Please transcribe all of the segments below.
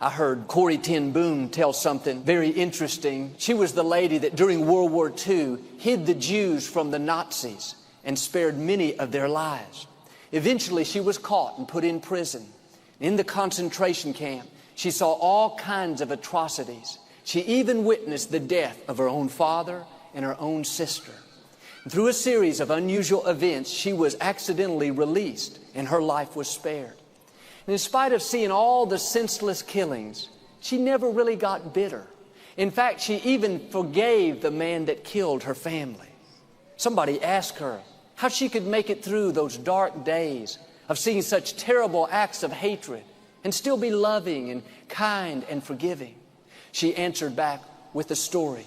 I heard Corrie ten Boom tell something very interesting. She was the lady that during World War II hid the Jews from the Nazis and spared many of their lives. Eventually, she was caught and put in prison. In the concentration camp, she saw all kinds of atrocities. She even witnessed the death of her own father and her own sister. And through a series of unusual events, she was accidentally released and her life was spared. And in spite of seeing all the senseless killings, she never really got bitter. In fact, she even forgave the man that killed her family. Somebody asked her how she could make it through those dark days of seeing such terrible acts of hatred and still be loving and kind and forgiving. She answered back with a story.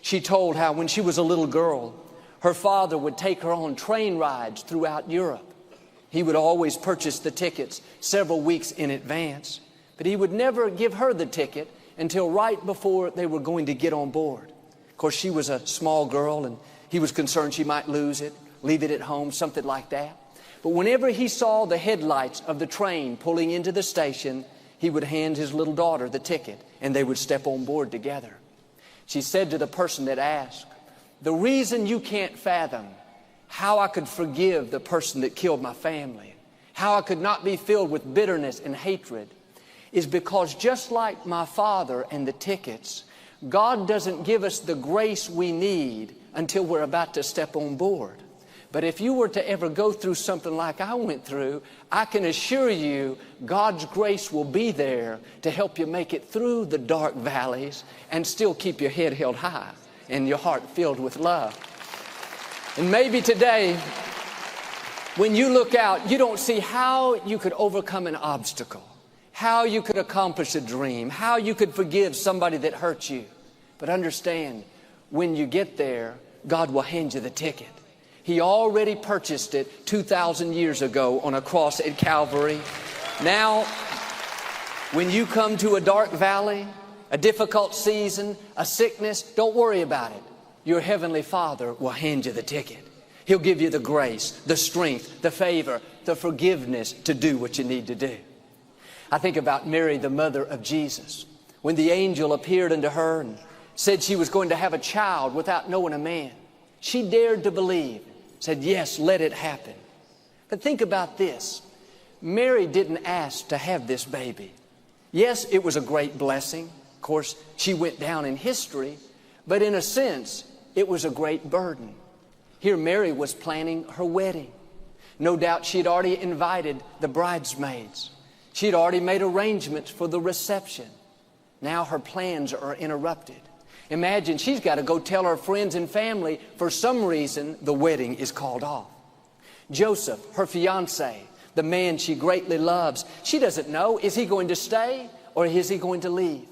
She told how when she was a little girl, her father would take her on train rides throughout Europe. He would always purchase the tickets several weeks in advance, but he would never give her the ticket until right before they were going to get on board. Of course, she was a small girl and he was concerned she might lose it, leave it at home, something like that. But whenever he saw the headlights of the train pulling into the station, he would hand his little daughter the ticket and they would step on board together. She said to the person that asked, "The reason you can't fathom how I could forgive the person that killed my family, how I could not be filled with bitterness and hatred, is because just like my father and the tickets, God doesn't give us the grace we need until we're about to step on board. But if you were to ever go through something like I went through, I can assure you God's grace will be there to help you make it through the dark valleys and still keep your head held high and your heart filled with love." And maybe today, when you look out, you don't see how you could overcome an obstacle, how you could accomplish a dream, how you could forgive somebody that hurt you. But understand, when you get there, God will hand you the ticket. He already purchased it 2,000 years ago on a cross at Calvary. Now, when you come to a dark valley, a difficult season, a sickness, don't worry about it. Your Heavenly Father will hand you the ticket. He'll give you the grace, the strength, the favor, the forgiveness to do what you need to do. I think about Mary, the mother of Jesus. When the angel appeared unto her and said she was going to have a child without knowing a man, she dared to believe, said, "Yes, let it happen." But think about this. Mary didn't ask to have this baby. Yes, it was a great blessing. Of course, she went down in history, but in a sense, it was a great burden. Here Mary was planning her wedding. No doubt she had already invited the bridesmaids. She had already made arrangements for the reception. Now her plans are interrupted. Imagine she's got to go tell her friends and family for some reason the wedding is called off. Joseph, her fiancé, the man she greatly loves, she doesn't know, is he going to stay or is he going to leave?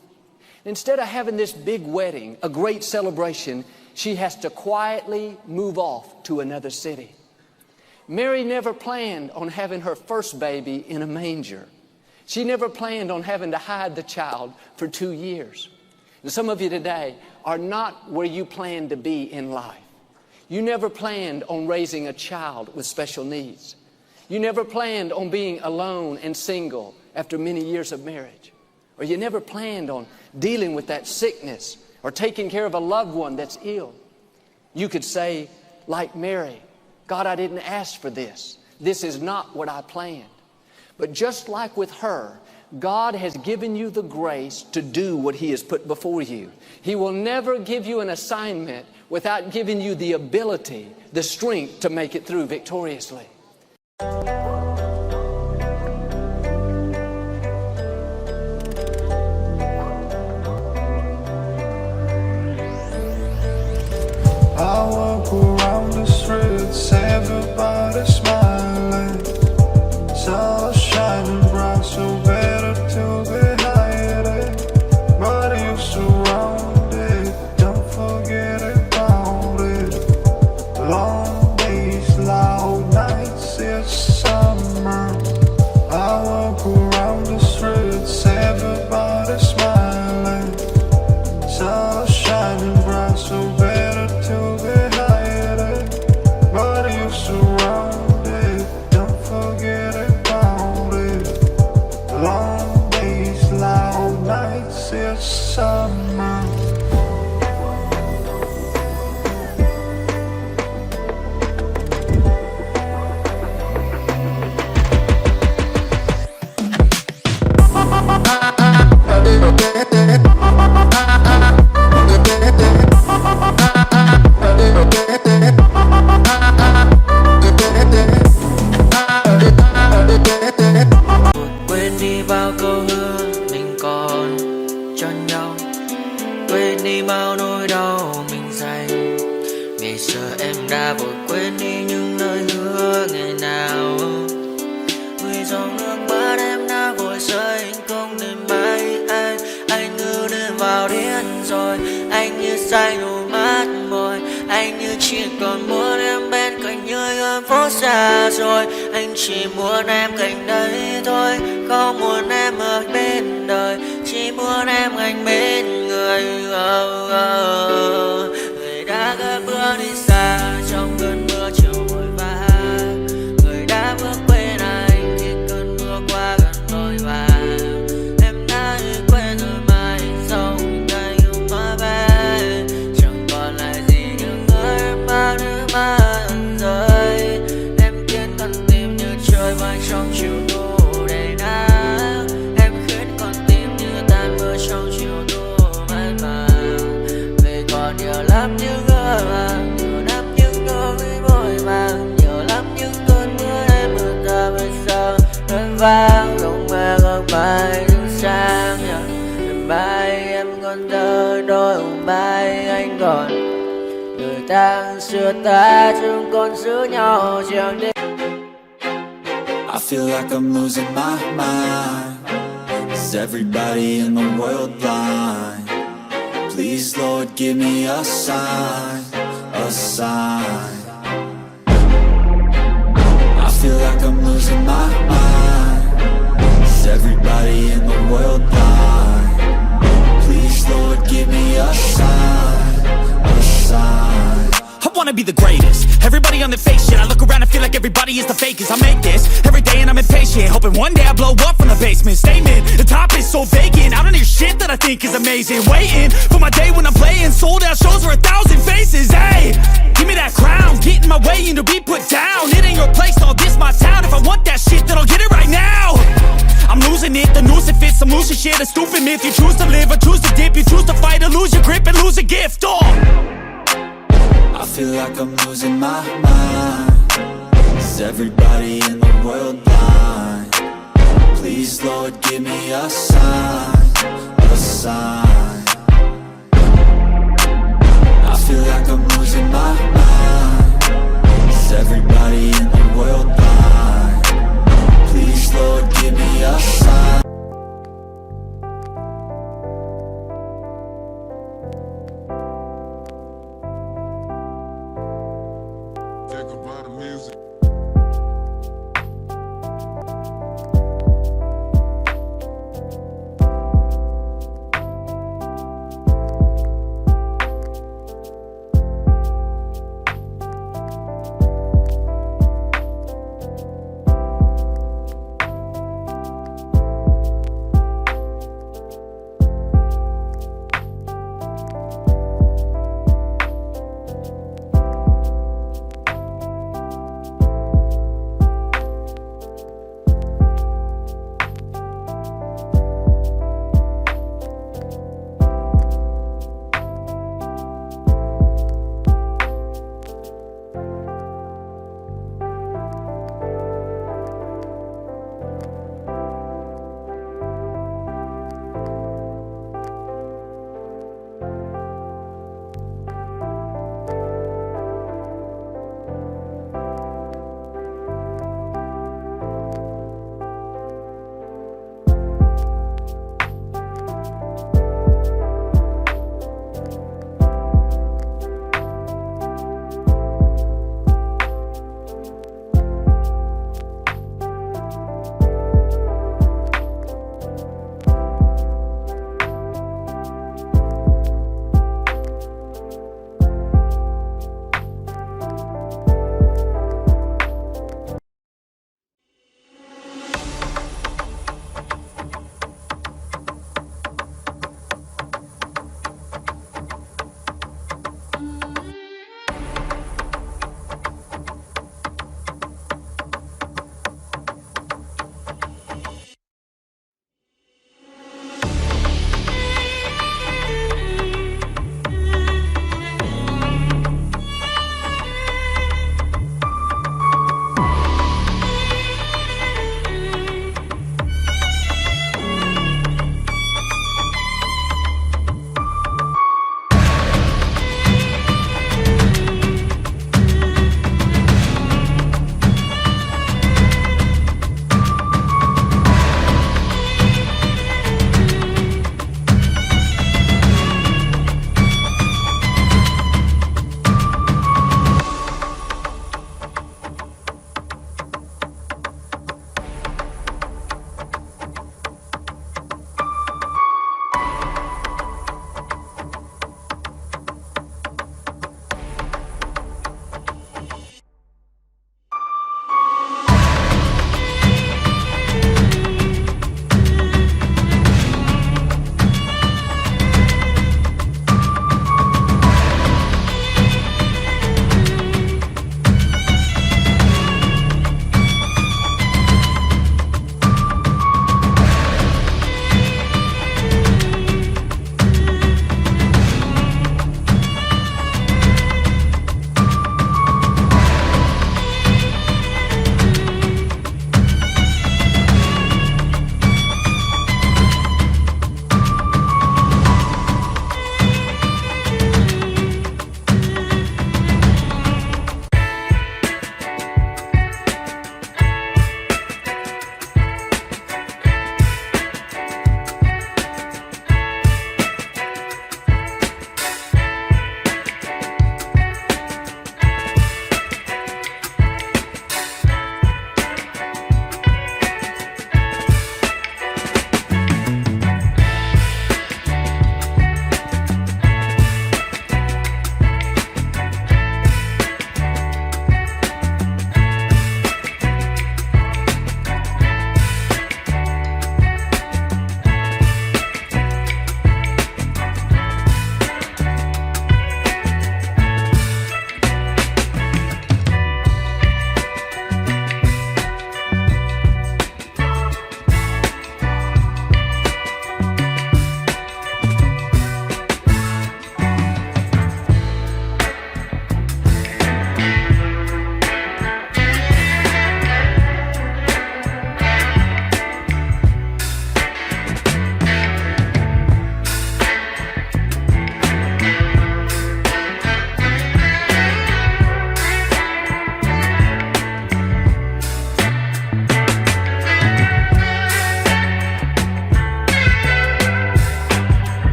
Instead of having this big wedding, a great celebration, she has to quietly move off to another city. Mary never planned on having her first baby in a manger. She never planned on having to hide the child for 2 years. And some of you today are not where you plan to be in life. You never planned on raising a child with special needs. You never planned on being alone and single after many years of marriage. Or you never planned on dealing with that sickness or taking care of a loved one that's ill. You could say, like Mary, "God, I didn't ask for this. This is not what I planned." But just like with her, God has given you the grace to do what He has put before you. He will never give you an assignment without giving you the ability, the strength to make it through victoriously. I walk around the streets, everybody smiling. Sun shining bright, so better to be hiding. But you surrounded, don't forget about it. Long days, loud nights, it's ta vội quên đi những lời hứa ngày nào. Vì dòng nước mắt em đã vội rơi, anh không thể mãi anh như đến vào điên rồi, anh như say đôi mắt môi, anh như chỉ còn muốn em bên cạnh như ở phố xa rồi, anh chỉ muốn em cạnh đấy thôi, không muốn em ở bên đời, chỉ muốn em anh bên người. Người đã gỡ bước đi xa trong cơn mưa chiều vội vã, người đã bước quên anh khi cơn mưa qua gần vội vã. Em đã quên rồi mai sau tay yêu má bé, chẳng còn lại gì những người mà nước mắt rơi. Em khiến con tim như trôi bay trong chiều thu đầy nắng, em khiến con tim như tan mưa trong chiều thu mãi màng. Vì còn nhiều lắm những ngỡ màng, nhiều lắm những nỗi vội vàng, nhiều lắm những cơn mưa em mưa ta bây giờ đơn vang. Không mơ không mai đứng sang, đêm mai em còn thơ đôi hôm mai anh còn người ta xưa ta chúng còn giữ nhau chẳng đêm. I feel like I'm losing my mind. Is everybody in the world blind? Please, Lord, give me a sign, a sign. I feel like I'm losing my mind. Is everybody in the world blind? Please, Lord, give me a sign, a sign. I wanna be the greatest. Everybody on their fake shit. I look around and feel like everybody is the fakest. I make this every day and I'm impatient, hoping one day I blow up from the basement. Statement, the top is so vacant. I don't hear shit that I think is amazing. Waiting for my day when I'm playing sold out shows for 1,000 faces. Hey, give me that crown, get in my way and to be put down. It ain't your place, all this my town. If I want that shit, then I'll get it right now. I'm losing it, the noose it fits. I'm losing shit, a stupid myth. You choose to live or choose to dip. You choose to fight or lose your grip and lose a gift. I feel like I'm losing my mind. Is everybody in the world blind? Please, Lord, give me a sign, a sign.